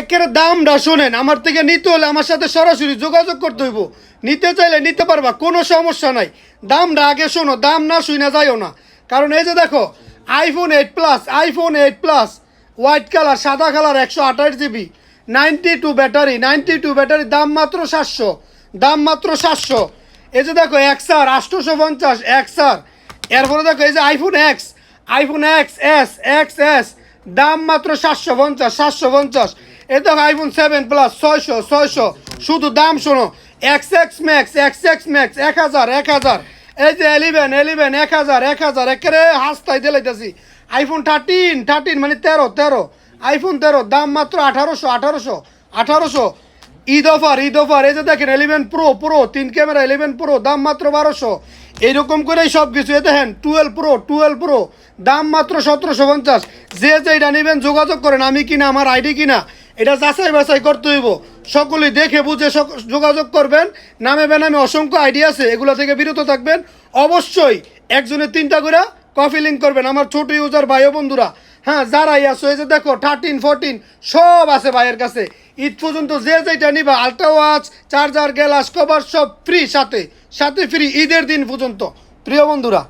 একেবারে দামটা শোনেন, আমার থেকে নিতে হলে আমার সাথে সরাসরি যোগাযোগ করতে হইব। নিতে চাইলে নিতে পারবা, কোনো সমস্যা নাই। দামটা আগে শোনো, দাম না শুনে যাইও না। কারণ এই যে দেখো আইফোন 8 প্লাস হোয়াইট কালার, সাদা কালার, 128 GB, 92 ব্যাটারি, 92 ব্যাটারি, দাম মাত্র 700, দাম মাত্র 700। এই যে দেখো এক্সআর 850 এক্সআর। এরপরে দেখো এই যে আইফোন এক্স এস, দাম মাত্র 750। এই দেখো iPhone 7 Plus 600। শুধু দাম শোনো, এক্স এক্স ম্যাক্স 1000। এই যে 11 1000 একেবারে হাসতাই দিলাইতেছি। iPhone 13 মানে 13 iPhone 13 দাম মাত্র 1800। ঈদ অফার। এই যে দেখেন 11 Pro 3 ক্যামেরা 11 Pro দাম মাত্র 1200। এইরকম করেই সব কিছু। এ দেখেন 12 Pro দাম মাত্র 1750। যে যেটা নেবেন যোগাযোগ করেন, আমি কিনা আমার আইডি কিনা এটা যাচাই বাছাই করতে হইব। সকলেই দেখে বুঝে যোগাযোগ করবেন। নামে বেনামে অসংখ্য আইডি আছে, এগুলো থেকে বিরত থাকবেন। অবশ্যই একজনের 3টা করে কফি লিঙ্ক করবেন আমার ছোট ইউজার ভাই ও বন্ধুরা। হ্যাঁ, যারাই আসো এই যে দেখো 13 14 সব আছে ভাইয়ের কাছে। ঈদ পর্যন্ত যে যেটা নিবা, ultra watch, charger, glass cover সব ফ্রি, সাথে ফ্রি ঈদের দিন পর্যন্ত। প্রিয় বন্ধুরা।